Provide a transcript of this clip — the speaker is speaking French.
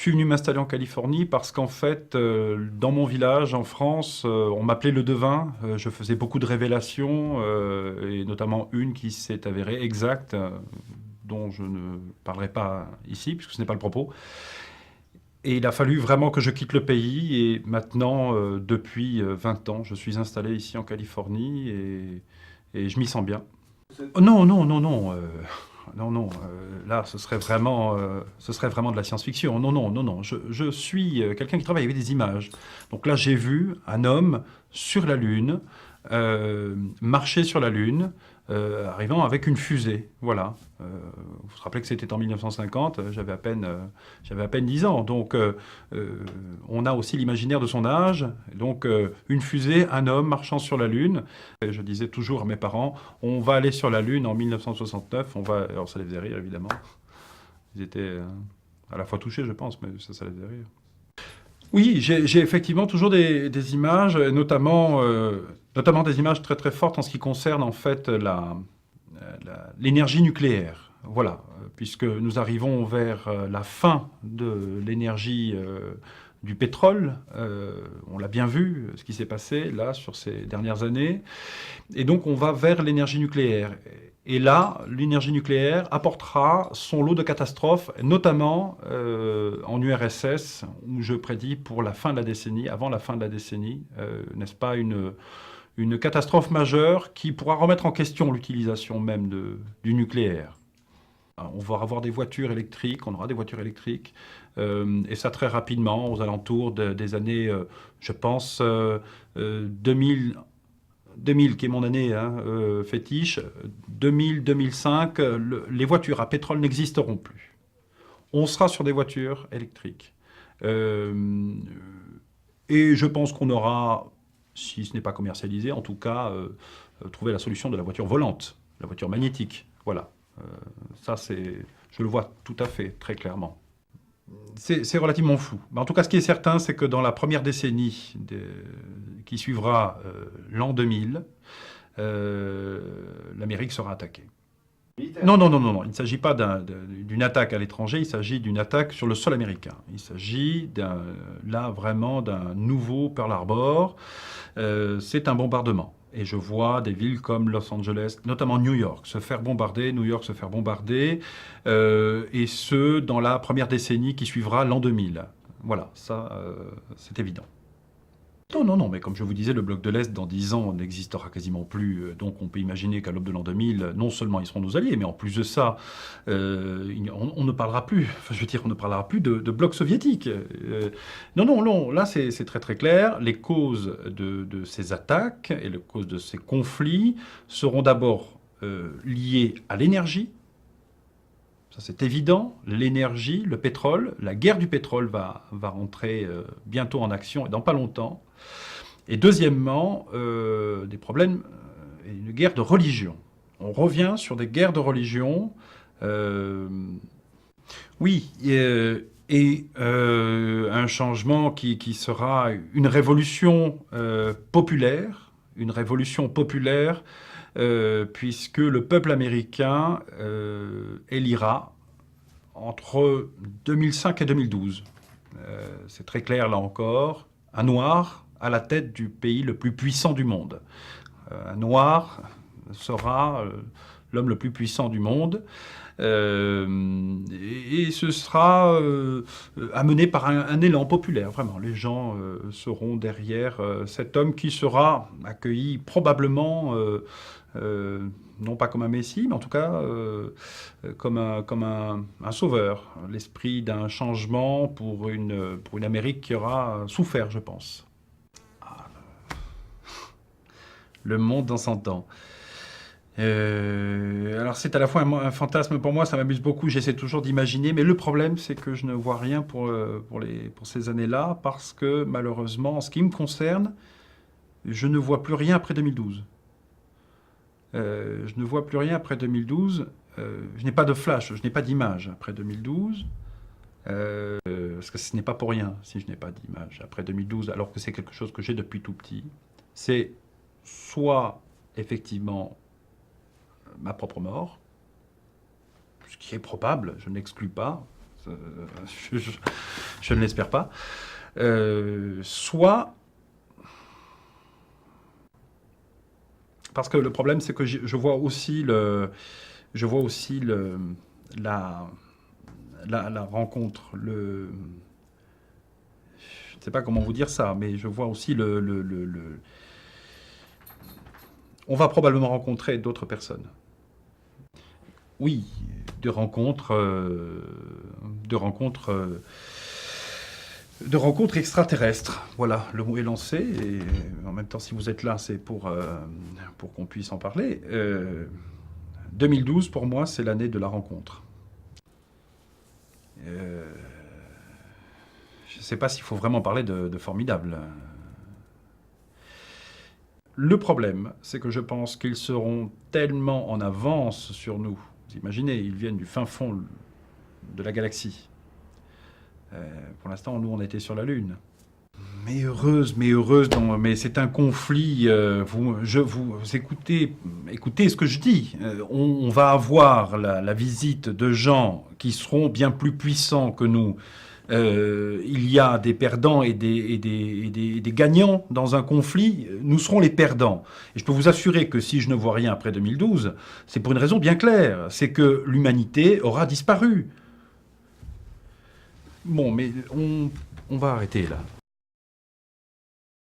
suis venu m'installer en Californie parce qu'en fait, dans mon village, en France, on m'appelait le devin. Je faisais beaucoup de révélations, et notamment une qui s'est avérée exacte, dont je ne parlerai pas ici, puisque ce n'est pas le propos. Et il a fallu vraiment que je quitte le pays. Et maintenant, depuis 20 ans, je suis installé ici en Californie et je m'y sens bien. Oh, non, non, non, non. Non, non. Là, ce serait vraiment de la science-fiction. Non, non, non, non. Je suis quelqu'un qui travaille avec des images. Donc là, j'ai vu un homme sur la Lune, marcher sur la Lune, arrivant avec une fusée. Voilà. Vous vous rappelez que c'était en 1950, j'avais à peine 10 ans. Donc, on a aussi l'imaginaire de son âge. Donc, une fusée, un homme marchant sur la Lune. Et je disais toujours à mes parents, on va aller sur la Lune en 1969. On va... Alors, ça les faisait rire, évidemment. Ils étaient à la fois touchés, je pense, mais ça les faisait rire. Oui, j'ai effectivement toujours des images, notamment des images très très fortes en ce qui concerne en fait l'énergie nucléaire. Voilà, puisque nous arrivons vers la fin de l'énergie du pétrole. On l'a bien vu, ce qui s'est passé là sur ces dernières années. Et donc on va vers l'énergie nucléaire. Et là, l'énergie nucléaire apportera son lot de catastrophes, notamment en URSS, où je prédis pour la fin de la décennie, avant la fin de la décennie, n'est-ce pas, une catastrophe majeure qui pourra remettre en question l'utilisation même du nucléaire. On va avoir des voitures électriques, on aura des voitures électriques, et ça très rapidement, aux alentours des années, je pense, 2000, 2000, qui est mon année hein, fétiche, 2000-2005, les voitures à pétrole n'existeront plus. On sera sur des voitures électriques. Et je pense qu'on aura, si ce n'est pas commercialisé, en tout cas, trouvé la solution de la voiture volante, la voiture magnétique. Voilà. Ça, je le vois tout à fait, très clairement. C'est relativement flou. Mais en tout cas, ce qui est certain, c'est que dans la première décennie qui suivra l'an 2000, l'Amérique sera attaquée. Non, non, non, non, non. Il ne s'agit pas d'une attaque à l'étranger, il s'agit d'une attaque sur le sol américain. Il s'agit là vraiment d'un nouveau Pearl Harbor. C'est un bombardement. Et je vois des villes comme Los Angeles, notamment New York, se faire bombarder, New York se faire bombarder, et ce, dans la première décennie qui suivra l'an 2000. Voilà, ça, c'est évident. Non, non, non, mais comme je vous disais, le bloc de l'Est, dans 10 ans, n'existera quasiment plus. Donc on peut imaginer qu'à l'aube de l'an 2000, non seulement ils seront nos alliés, mais en plus de ça, on ne parlera plus, enfin je veux dire, on ne parlera plus de bloc soviétique. Non, non, non, là c'est très très clair. Les causes de ces attaques et les causes de ces conflits seront d'abord liées à l'énergie. Ça, c'est évident. L'énergie, le pétrole, la guerre du pétrole va rentrer bientôt en action et dans pas longtemps. Et deuxièmement, des problèmes, une guerre de religion. On revient sur des guerres de religion. Oui, un changement qui sera une révolution populaire, puisque le peuple américain élira entre 2005 et 2012. C'est très clair là encore, un noir à la tête du pays le plus puissant du monde. Un noir sera l'homme le plus puissant du monde. Et ce sera amené par un élan populaire, vraiment. Les gens seront derrière cet homme qui sera accueilli probablement, non pas comme un messie, mais en tout cas comme un sauveur. L'esprit d'un changement pour une Amérique qui aura souffert, je pense. Le monde dans 100 ans. Alors c'est à la fois un fantasme pour moi, ça m'amuse beaucoup, j'essaie toujours d'imaginer, mais le problème c'est que je ne vois rien pour ces années-là, parce que malheureusement, en ce qui me concerne, je ne vois plus rien après 2012. Je ne vois plus rien après 2012, je n'ai pas de flash, je n'ai pas d'image après 2012, parce que ce n'est pas pour rien si je n'ai pas d'image après 2012, alors que c'est quelque chose que j'ai depuis tout petit. C'est soit effectivement ma propre mort, ce qui est probable, je n'exclus pas, Euh, je, je- je ne l'espère pas. Soit, parce que le problème, c'est que je vois aussi la, la rencontre, je ne sais pas comment vous dire ça, mais je vois aussi on va probablement rencontrer d'autres personnes. Oui, de rencontres, de rencontres, de rencontres extraterrestres. Voilà, le mot est lancé. Et en même temps, si vous êtes là, c'est pour qu'on puisse en parler. 2012, pour moi, c'est l'année de la rencontre. Euh, je ne sais pas s'il faut vraiment parler de formidable. Le problème, c'est que je pense qu'ils seront tellement en avance sur nous. Vous imaginez, ils viennent du fin fond de la galaxie. Pour l'instant, nous, on était sur la Lune. Mais heureuse, mais c'est un conflit. Vous écoutez ce que je dis. On va avoir la visite de gens qui seront bien plus puissants que nous. Il y a des perdants et des gagnants dans un conflit. Nous serons les perdants. Et je peux vous assurer que si je ne vois rien après 2012, c'est pour une raison bien claire. C'est que l'humanité aura disparu. Bon, mais on va arrêter là.